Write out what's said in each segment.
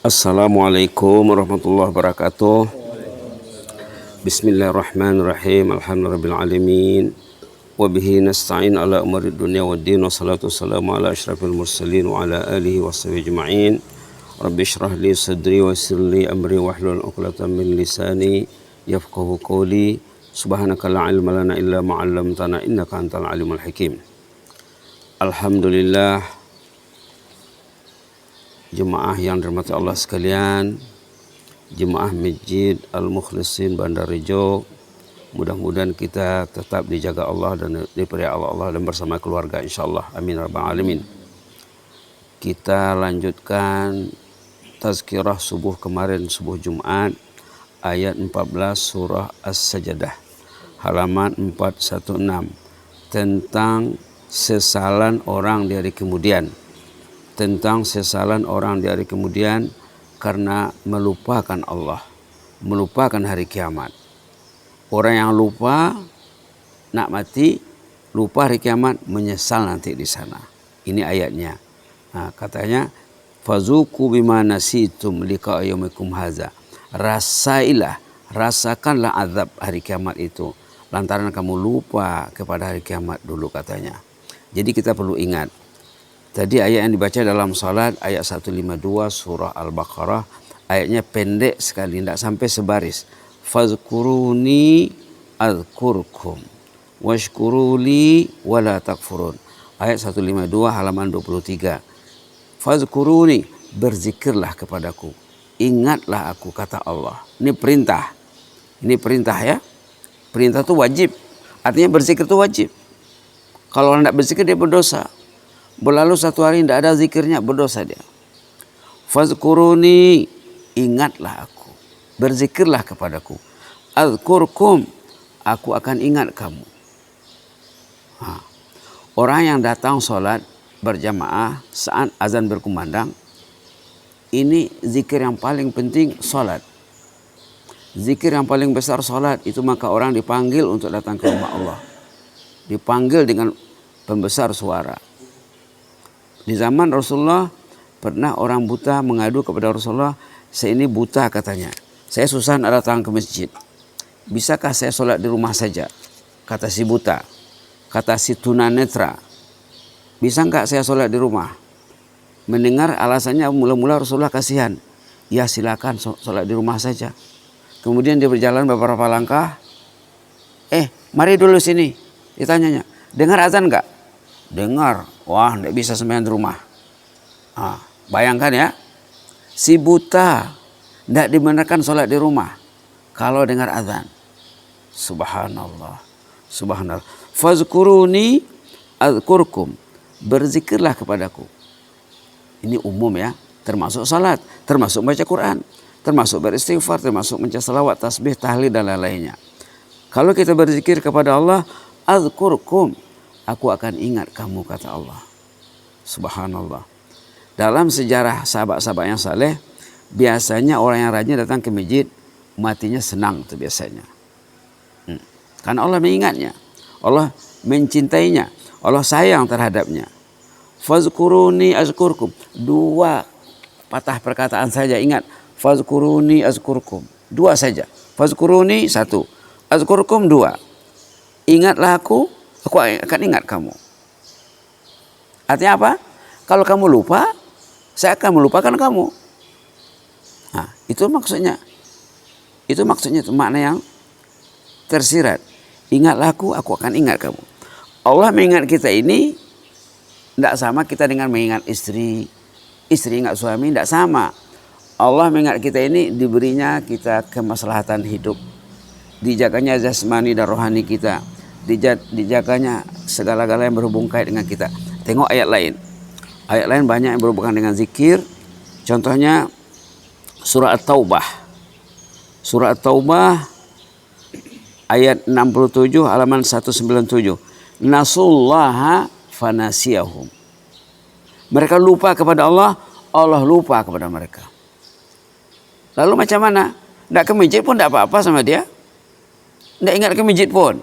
Assalamualaikum warahmatullahi wabarakatuh. Bismillahirrahmanirrahim. Alhamdulillahirabbil alamin. Wa bihi nasta'in ala umuri dunya waddin. Wassalatu wassalamu ala asyrafil mursalin wa ala alihi washabihi ajma'in. Rabbi shrah li sadri wa yassir li amri wahlul 'uqdatam min lisani yafqahu qawli. Subhanaka la ilma lana illa ma 'allamtana innaka antal alimul hakim. Alhamdulillah, jemaah yang dirahmati Allah sekalian, jemaah Masjid Al-Mukhlisin Bandar Rejo, mudah-mudahan kita tetap dijaga Allah dan dipelihara Allah dan bersama keluarga insyaallah, amin rabbal alamin. Kita lanjutkan tazkirah subuh kemarin, subuh Jumat, ayat 14 surah As-Sajdah, halaman 416, tentang sesalan orang di hari kemudian. Tentang sesalan orang di hari kemudian karena melupakan Allah, melupakan hari kiamat. Orang yang lupa nak mati, lupa hari kiamat, menyesal nanti di sana. Ini ayatnya. Nah, katanya fazuku bima nasitum liqa yaumikum hadza. Rasakanlah azab hari kiamat itu lantaran kamu lupa kepada hari kiamat dulu, katanya. Jadi kita perlu ingat. Tadi ayat yang dibaca dalam salat ayat 152 surah Al-Baqarah, ayatnya pendek sekali, tidak sampai sebaris. Fazkuruni azkurkum washkuruli wala takfurun. Ayat 152 halaman 23. Fazkuruni, berzikirlah kepadaku, ingatlah aku, kata Allah. Ini perintah. Ini perintah ya. Perintah itu wajib. Artinya berzikir itu wajib. Kalau orang tidak berzikir dia berdosa. Berlalu satu hari tidak ada zikirnya, berdosa dia. Fazkuruni, ingatlah aku, berzikirlah kepadaku. Azkurkum, aku akan ingat kamu. Orang yang datang sholat berjamaah saat azan berkumandang, ini zikir yang paling penting, sholat. Zikir yang paling besar sholat, itu maka orang dipanggil untuk datang ke rumah Allah. Dipanggil dengan pembesar suara. Di zaman Rasulullah pernah orang buta mengadu kepada Rasulullah, saya ini buta, katanya. Saya susah nak datang ke masjid. Bisakah saya sholat di rumah saja? Kata si buta. Kata si tunanetra, bisa enggak saya sholat di rumah? Mendengar alasannya, mula-mula Rasulullah kasihan. Ya silakan sholat di rumah saja. Kemudian dia berjalan beberapa langkah. Mari dulu sini. Ditanyanya, dengar azan enggak? Dengar. Wah, tidak bisa sembahyang di rumah. Bayangkan ya, si buta tidak dibenarkan sholat di rumah kalau dengar azan. Subhanallah, subhanallah. Fazkuruni azkurkum, berzikirlah kepadaku. Ini umum ya, termasuk salat, termasuk baca Quran, termasuk beristighfar, termasuk membaca salawat, tasbih, tahlil dan lain-lainnya. Kalau kita berzikir kepada Allah, azkurkum, aku akan ingat kamu, kata Allah. Subhanallah. Dalam sejarah sahabat-sahabat yang saleh, biasanya orang yang rajin datang ke masjid, matinya senang itu biasanya. Karena Allah mengingatnya, Allah mencintainya, Allah sayang terhadapnya. Fazkuruni azkurkum. Dua patah perkataan saja, ingat. Fazkuruni azkurkum. Dua saja. Fazkuruni satu, azkurkum dua. Ingatlah aku akan ingat kamu. Artinya apa? Kalau kamu lupa, saya akan melupakan kamu. Nah, itu maksudnya. Itu maksudnya, itu makna yang tersirat. Ingatlah aku akan ingat kamu. Allah mengingat kita ini tidak sama kita dengan mengingat istri. Istri ingat suami, tidak sama. Allah mengingat kita ini diberinya kita kemaslahatan hidup. Dijaganya jasmani dan rohani kita. Dijaganya segala-galanya yang berhubung kait dengan kita. Tengok ayat lain. Ayat lain banyak yang berhubungan dengan zikir. Contohnya surah At-Taubah. Surah At-Taubah ayat 67 halaman 197. Nasullaha fanasiyahum. Mereka lupa kepada Allah, Allah lupa kepada mereka. Lalu macam mana? Tidak ke masjid pun tidak apa-apa sama dia. Tidak ingat ke masjid pun.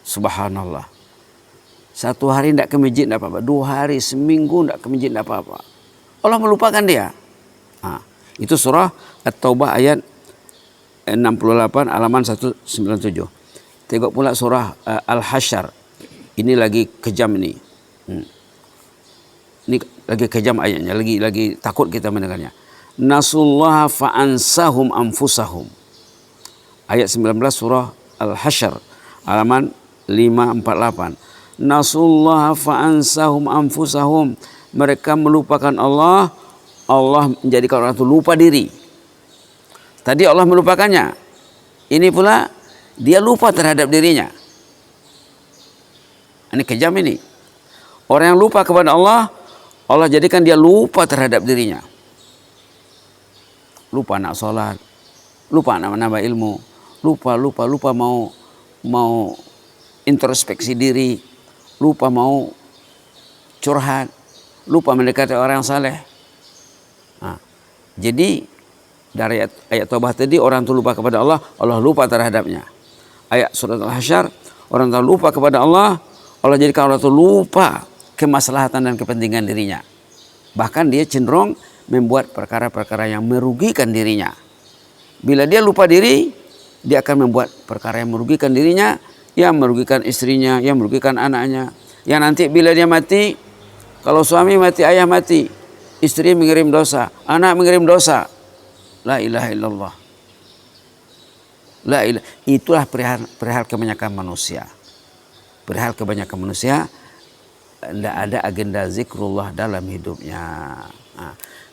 Subhanallah. Satu hari tidak ke masjid tidak apa-apa. 2 hari, seminggu tidak ke masjid tidak apa-apa. Allah melupakan dia. Itu surah At-Taubah ayat 68 halaman 197. Tengok pula surah Al-Hasyr. Ini lagi kejam ini. Ini lagi kejam ayatnya, lagi takut kita mendengarnya. Nasullaha fa'ansahum anfusahum. Ayat 19 surah Al-Hasyr halaman 548. Nasullaha fa'ansahum anfusahum. Mereka melupakan Allah. Allah menjadikan orang itu lupa diri. Tadi Allah melupakannya. Ini pula dia lupa terhadap dirinya. Ini kejam ini. Orang yang lupa kepada Allah, Allah jadikan dia lupa terhadap dirinya. Lupa nak sholat, lupa nak menambah ilmu, lupa mau introspeksi diri, lupa mau curhat, lupa mendekati orang saleh. Jadi dari ayat Taubah tadi orang itu lupa kepada Allah, Allah lupa terhadapnya. Ayat surat Al-Hasyr, orang itu lupa kepada Allah, Allah jadikan orang itu lupa kemaslahatan dan kepentingan dirinya. Bahkan dia cenderung membuat perkara-perkara yang merugikan dirinya. Bila dia lupa diri, dia akan membuat perkara yang merugikan dirinya, yang merugikan istrinya, yang merugikan anaknya. Yang nanti bila dia mati, kalau suami mati, ayah mati, istri mengirim dosa, anak mengirim dosa. La ilaha illallah. La ilaha. Itulah perihal kebanyakan manusia. Perihal kebanyakan manusia, tidak ada agenda zikrullah dalam hidupnya.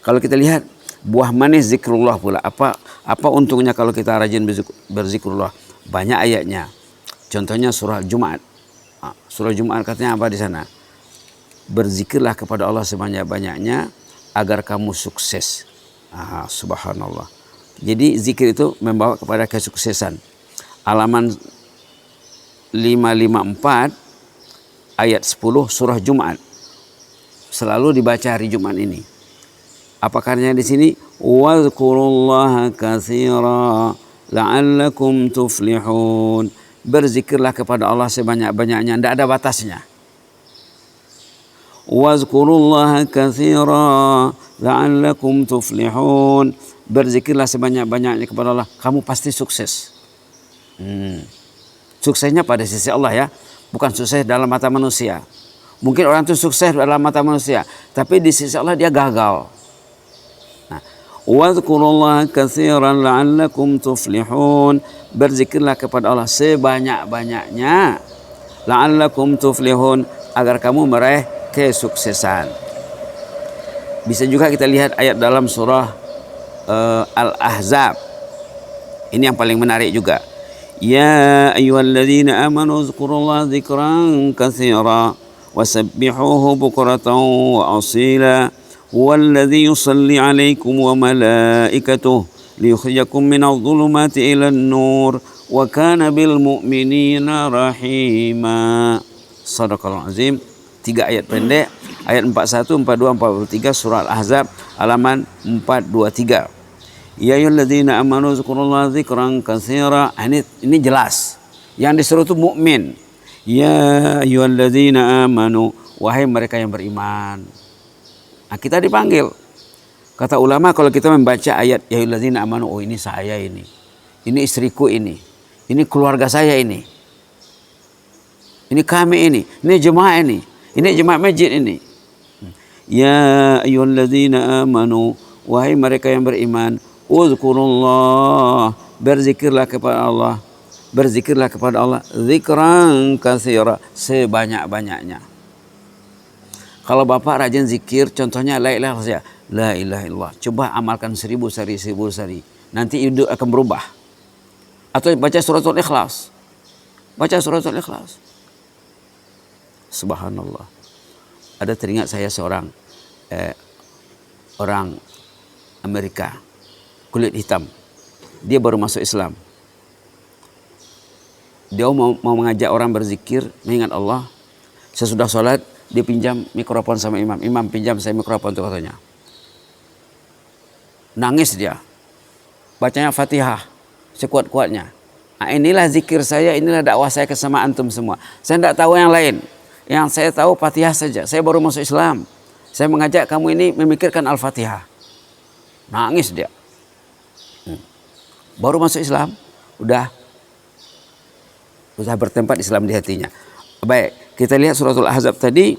Kalau kita lihat buah manis zikrullah pula, apa untungnya kalau kita rajin berzikrullah? Banyak ayatnya. Contohnya surah Jumat. Surah Jumat katanya apa di sana? Berzikirlah kepada Allah sebanyak-banyaknya agar kamu sukses. Subhanallah. Jadi zikir itu membawa kepada kesuksesan. Halaman 554 ayat 10 surah Jumat. Selalu dibaca hari Jumat ini. Apa katanya di sini? Wazkurullaha katsira la'allakum tuflihun. Berzikirlah kepada Allah sebanyak-banyaknya, tidak ada batasnya. Wazkurullaha katsira la'allakum tuflihun. Berzikirlah sebanyak-banyaknya kepada Allah, kamu pasti sukses. Suksesnya pada sisi Allah ya, bukan sukses dalam mata manusia. Mungkin orang itu sukses dalam mata manusia, tapi di sisi Allah dia gagal. Wadhkurullaha katsiran la'allakum tuflihun. Berzikirlah kepada Allah sebanyak-banyaknya, la'allakum tuflihun, agar kamu meraih kesuksesan. Bisa juga kita lihat ayat dalam surah Al-Ahzab. Ini yang paling menarik juga. Ya ayyuhalladzina amanu dzkurullaha dzikran katsira wasabbihuhu bukratan wa asila. Huwallazi yusalli 'alaikum wa malaikatuhu liyukhrijakum minadh dhulumati ilan nur wa kana bil mu'minina rahima. Shadaqallahul azim. 3 ayat pendek, ayat 41, 42, 43 surah Al-Ahzab halaman 423. Ya ayyuhalladzina amanu dzkurullaha dzikran katsira. Ini jelas. Yang disuruh itu mukmin. Ya ayyuhalladzina amanu, wahai mereka yang beriman. Kita dipanggil. Kata ulama kalau kita membaca ayat ya ayyuhalladzina amanu, oh ini saya ini istriku ini keluarga saya ini kami ini jemaah ini jemaah masjid ini. Ya ayyuhalladzina amanu, wahai mereka yang beriman, uzkurullah, berzikirlah kepada Allah, zikran katsira, sebanyak-banyaknya. Kalau Bapak rajin zikir, contohnya la ilaha illallah, la ilaha illallah, coba amalkan 1000 sehari. Nanti hidup akan berubah. Atau baca suratul Ikhlas. Subhanallah. Ada teringat saya seorang orang Amerika, kulit hitam. Dia baru masuk Islam. Dia mau mengajak orang berzikir, mengingat Allah. Sesudah sholat, dia pinjam mikrofon sama imam. Imam, pinjam saya mikrofon tuh katanya. Nangis dia. Bacanya Fatihah sekuat-kuatnya. Inilah zikir saya, inilah dakwah saya sama antum semua. Saya tidak tahu yang lain. Yang saya tahu Fatihah saja. Saya baru masuk Islam. Saya mengajak kamu ini memikirkan Al-Fatihah. nangis dia. Baru masuk Islam, udah bertempat Islam di hatinya. Baik, kita lihat suratul Ahzab tadi.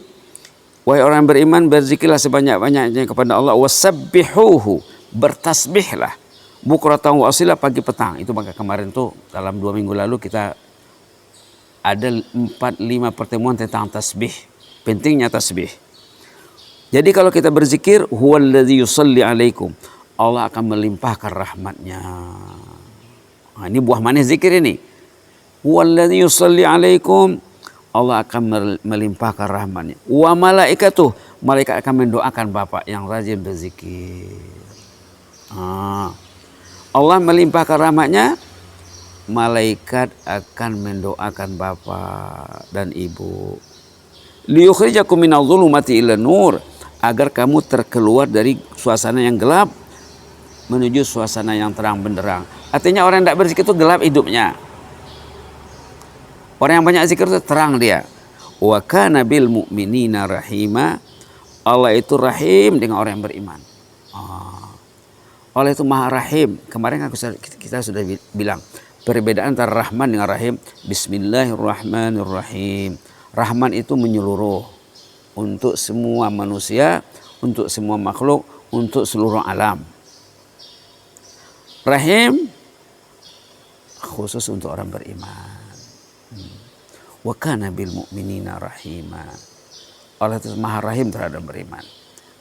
Wahai orang yang beriman, berzikirlah sebanyak-banyaknya kepada Allah. Wasabbihuhu, bertasbihlah. Bukratan wa asila, pagi petang. Itu maka kemarin tuh dalam 2 minggu lalu kita ada 4-5 pertemuan tentang tasbih. Pentingnya tasbih. Jadi kalau kita berzikir, huwallazi yusalli alaikum, Allah akan melimpahkan rahmatnya. Nah, ini buah manis zikir ini. Huwallazi yusalli alaikum, Allah akan melimpahkan rahmatnya. Wa malaikatuh, malaikat akan mendoakan Bapak yang rajin berzikir. Allah melimpahkan rahmatnya, malaikat akan mendoakan Bapak dan Ibu. Liyukhrijakum minadh dhulumati ila nur, agar kamu terkeluar dari suasana yang gelap menuju suasana yang terang benderang. Artinya orang yang tidak berzikir itu gelap hidupnya. Orang yang banyak zikir itu terang dia. Wa kana bil mu'minina rahima, Allah itu rahim dengan orang yang beriman. Allah itu maha rahim. Kemarin kita sudah bilang perbedaan antara rahman dengan rahim. Bismillahirrahmanirrahim. Rahman itu menyeluruh untuk semua manusia, untuk semua makhluk, untuk seluruh alam. Rahim khusus untuk orang beriman. Wa kana bil mu'minina rahima. Allah itu maha rahim terhadap beriman.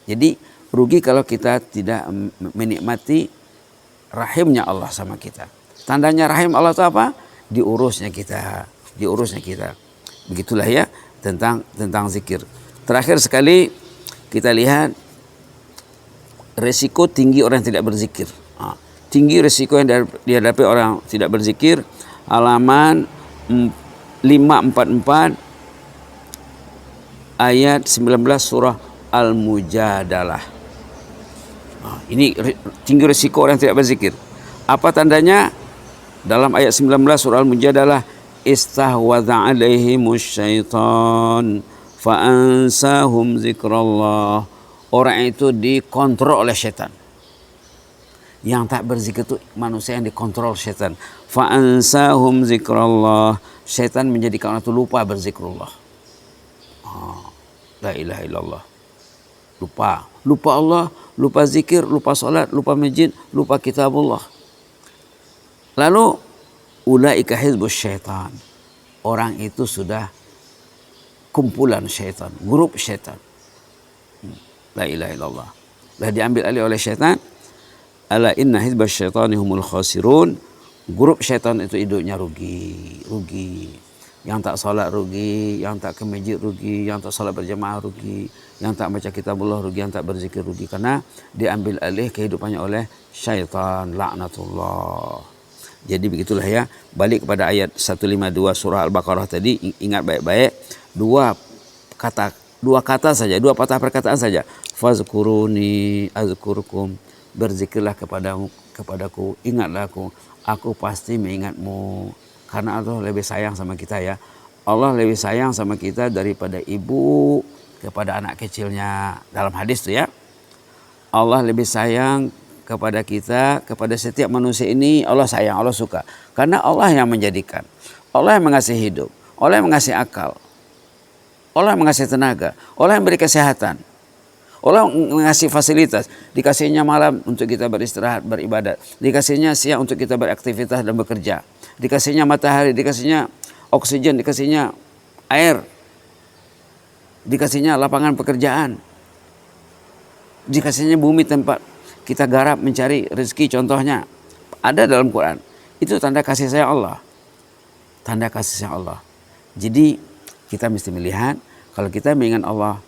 Jadi rugi kalau kita tidak menikmati rahimnya Allah sama kita. Tandanya rahim Allah itu apa? Diurusnya kita. Begitulah ya tentang zikir. Terakhir sekali kita lihat resiko tinggi orang yang tidak berzikir. Tinggi resiko yang dihadapi orang tidak berzikir. Halaman 544 ayat 19 surah Al-Mujadalah. Ini tinggi resiko orang yang tidak berzikir. Apa tandanya? Dalam ayat 19 surah Al-Mujadalah, istahwadha alaihimus syaitan fa'ansahum zikrallah. Orang itu dikontrol oleh syaitan. Yang tak berzikir itu manusia yang dikontrol syaitan. Fa'ansahum zikrallah. Syaitan menjadikan orang itu lupa berzikrullah. La ilaha illallah. Lupa Allah, lupa zikir, lupa salat, lupa masjid, lupa kitabullah. Lalu ulaika hizbus syaitan. Orang itu sudah kumpulan syaitan, grup syaitan. La ilaha illallah. Lah diambil alih oleh syaitan. Ala inna hizbas syaitani humul khasirun. Grup syaitan itu hidupnya rugi. Yang tak salat rugi, yang tak ke masjid rugi, yang tak salat berjamaah rugi, yang tak baca kitabullah rugi, yang tak berzikir rugi, karena diambil alih kehidupannya oleh syaitan, laknatullah. Jadi begitulah ya. Balik kepada ayat 152 surah Al-Baqarah tadi, ingat baik-baik dua kata saja, dua patah perkataan saja. Fazkuruni azkurkum, berzikirlah kepadaku, ingatlah aku pasti mengingatmu. Karena Allah lebih sayang sama kita ya. Allah lebih sayang sama kita daripada ibu kepada anak kecilnya. Dalam hadis tuh ya. Allah lebih sayang kepada kita, kepada setiap manusia ini Allah sayang, Allah suka. Karena Allah yang menjadikan. Allah yang mengasih hidup. Allah yang mengasih akal. Allah yang mengasih tenaga. Allah yang beri kesehatan. Allah mengasih fasilitas. Dikasihnya malam untuk kita beristirahat, beribadat. Dikasihnya siang untuk kita beraktivitas dan bekerja. Dikasihnya matahari, dikasihnya oksigen, dikasihnya air. Dikasihnya lapangan pekerjaan. Dikasihnya bumi tempat kita garap mencari rezeki, contohnya. Ada dalam Quran. Itu tanda kasih sayang Allah. Tanda kasih sayang Allah. Jadi kita mesti melihat kalau kita mengingat Allah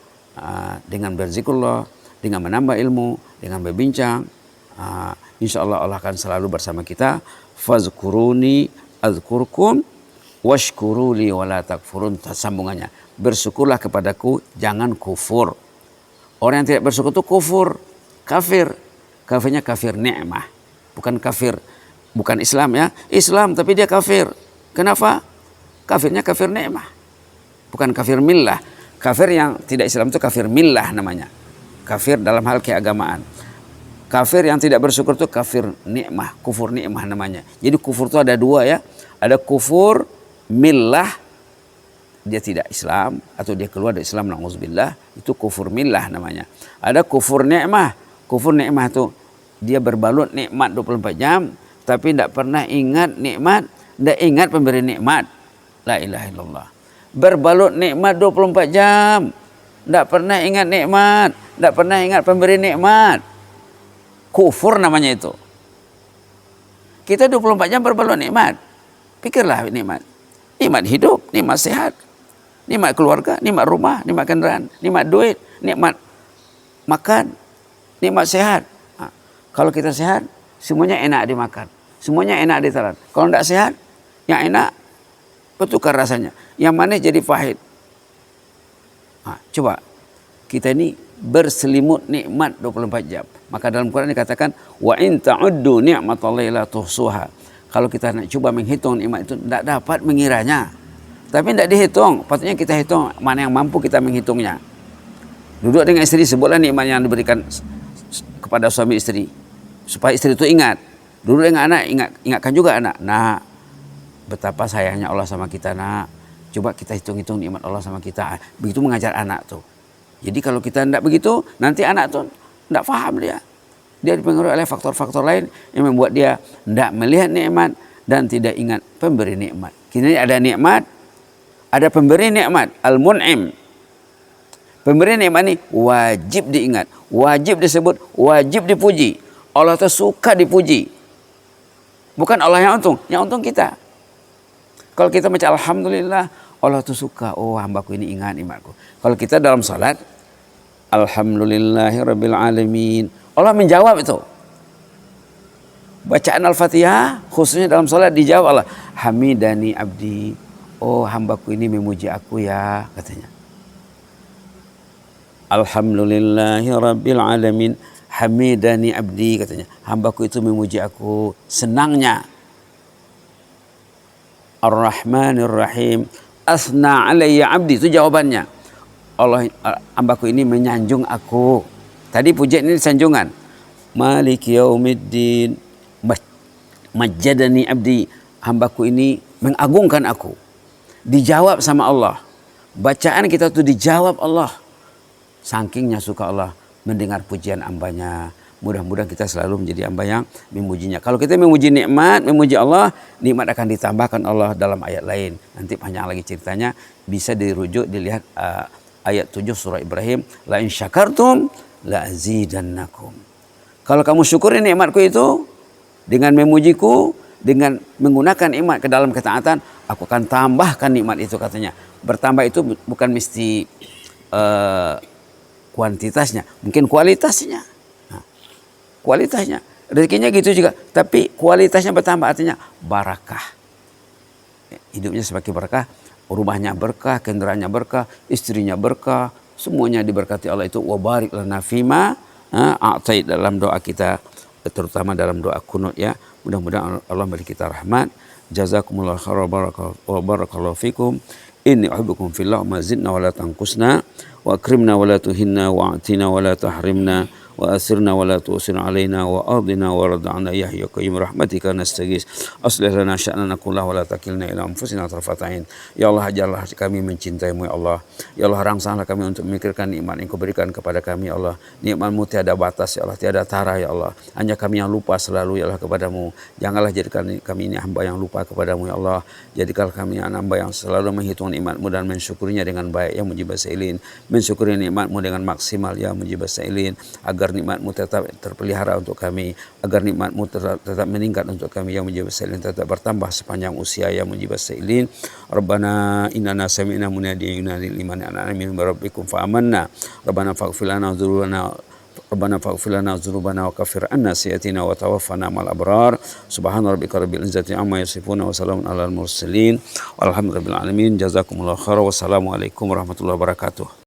dengan berzikrullah, dengan menambah ilmu, dengan berbincang, insya Allah Allah akan selalu bersama kita. Fazkuruni azkurkum washkuruli wala takfurun. Sambungannya, bersyukurlah kepadaku, jangan kufur. Orang yang tidak bersyukur itu kufur, kafir. Kafirnya kafir ni'mah, bukan kafir, bukan Islam ya. Islam tapi dia kafir. Kenapa? Kafirnya kafir ni'mah, bukan kafir millah. Kafir yang tidak Islam itu kafir millah namanya. Kafir dalam hal keagamaan. Kafir yang tidak bersyukur itu kafir nikmah, kufur nikmah namanya. Jadi kufur itu ada dua ya. Ada kufur millah, dia tidak Islam atau dia keluar dari Islam, na'udzubillah, itu kufur millah namanya. Ada kufur nikmah. Kufur nikmah itu dia berbalut nikmat 24 jam tapi tidak pernah ingat nikmat, tidak ingat pemberi nikmat. La ilaha illallah. Berbalut nikmat 24 jam, tidak pernah ingat nikmat, tidak pernah ingat pemberi nikmat. Kufur namanya itu. Kita 24 jam berbalut nikmat. Pikirlah nikmat. Nikmat hidup, nikmat sehat, nikmat keluarga, nikmat rumah, nikmat kendaraan, nikmat duit, nikmat makan, nikmat sehat. Nah, kalau kita sehat, semuanya enak dimakan, semuanya enak ditelan. Kalau tidak sehat, yang enak bertukar rasanya, yang manis jadi pahit. Nah, coba kita ini berselimut nikmat 24 jam. Maka dalam Quran dikatakan wa in ta'uddu ni'matallahi la tuhsuha. Kalau kita nak coba menghitung nikmat itu tidak dapat mengiranya. Tapi tidak dihitung, patutnya kita hitung mana yang mampu kita menghitungnya. Duduk dengan istri, sebutlah nikmat yang diberikan kepada suami istri supaya istri itu ingat. Duduk dengan anak, ingatkan juga anak. Nak, betapa sayangnya Allah sama kita, nak. Coba kita hitung-hitung nikmat Allah sama kita. Begitu mengajar anak tuh. Jadi kalau kita tidak begitu, nanti anak tuh tidak paham dia. Dia dipengaruhi oleh faktor-faktor lain yang membuat dia tidak melihat nikmat dan tidak ingat pemberi nikmat. Kini ada nikmat, ada pemberi nikmat, al-mun'im. Pemberi nikmat ini wajib diingat, wajib disebut, wajib dipuji. Allah itu suka dipuji. Bukan Allah yang untung kita. Kalau kita baca alhamdulillah, Allah itu suka, oh hambaku ini ingat nikmatku. Kalau kita dalam salat, alhamdulillahirabbil alamin, Allah menjawab itu. Bacaan Al-Fatihah khususnya dalam salat dijawab Allah. Hamidani abdi, oh hambaku ini memuji aku ya, katanya. Alhamdulillahirabbil alamin, hamidani abdi, katanya. Hambaku itu memuji aku, senangnya. Ar-Rahmanir Rahim, asna alayya abdi, itu jawabannya. Allah, hambaku ini menyanjung aku. Tadi pujian ini sanjungan. Maliki yaumiddin, majjadani abdi, hambaku ini mengagungkan aku. Dijawab sama Allah. Bacaan kita itu dijawab Allah. Sakingnya suka Allah mendengar pujian hambanya. Mudah-mudahan kita selalu menjadi hamba yang memujinya. Kalau kita memuji nikmat, memuji Allah, nikmat akan ditambahkan Allah dalam ayat lain. Nanti panjang lagi ceritanya, bisa dirujuk, dilihat ayat 7 surah Ibrahim. La in syakartum la azidannakum. Kalau kamu syukuri nikmatku itu dengan memujiku, dengan menggunakan nikmat ke dalam ketaatan, aku akan tambahkan nikmat itu, katanya. Bertambah itu bukan mesti kuantitasnya, mungkin kualitasnya. Nah, kualitasnya, rezekinya gitu juga, tapi kualitasnya bertambah, artinya barakah. Hidupnya sebagai berkah, rumahnya berkah, kendaraannya berkah, istrinya berkah, semuanya diberkati Allah itu. Wa barik lana fima a'tait, dalam doa kita, terutama dalam doa kunut ya. Mudah-mudahan Allah beri kita rahmat. Jazakumullah khairan wa barakallahu fikum. Inni uhibbukum fillah, ma zidna wa la tanqusna, wa akrimna wa la tuhinna, wa atina wa la tahrimna, wa asirna wa la tu'sir alaina, wa ardina wa rad'ana ya hayyu qayyum rahmatika nastaghis. Aslih lana sya'nana kullahu wa la takilna ila anfusina tarfata ain. Ya Allah, ajarlah kami mencintaimu ya Allah. Ya Allah, rangsanglah kami untuk memikirkan nikmat yang Kau berikan kepada kami ya Allah. Nikmat-Mu tiada batas ya Allah, tiada tara ya Allah. Hanya kami yang lupa selalu ya Allah kepadamu. Janganlah jadikan kami ini hamba yang lupa kepadamu ya Allah. Jadikanlah kami hamba yang selalu menghitung nikmat-Mu dan mensyukurinya dengan baik ya mujibas sailin. Mensyukuri nikmat-Mu dengan maksimal ya mujibas sailin, agar nikmat-Mu tetap terpelihara untuk kami, agar nikmat-Mu tetap meningkat untuk kami yang mujibas sailin, tetap bertambah sepanjang usia yang mujibas sailin. Rabbana innana sami'na munadiyan yunadi liman amana min rabbikum fa amanna. Rabbana faghfir lana dzunubana, Rabbana faghfir lana dzunubana wa kaffir anna sayyi'atina wa tawaffana ma'al abrar. Subhana rabbika rabbil izzati amma yasifun wa salamun alal mursalin walhamdulillahi rabbil alamin. Jazakumullahu khairan. Wassalamu alaikum warahmatullahi wabarakatuh.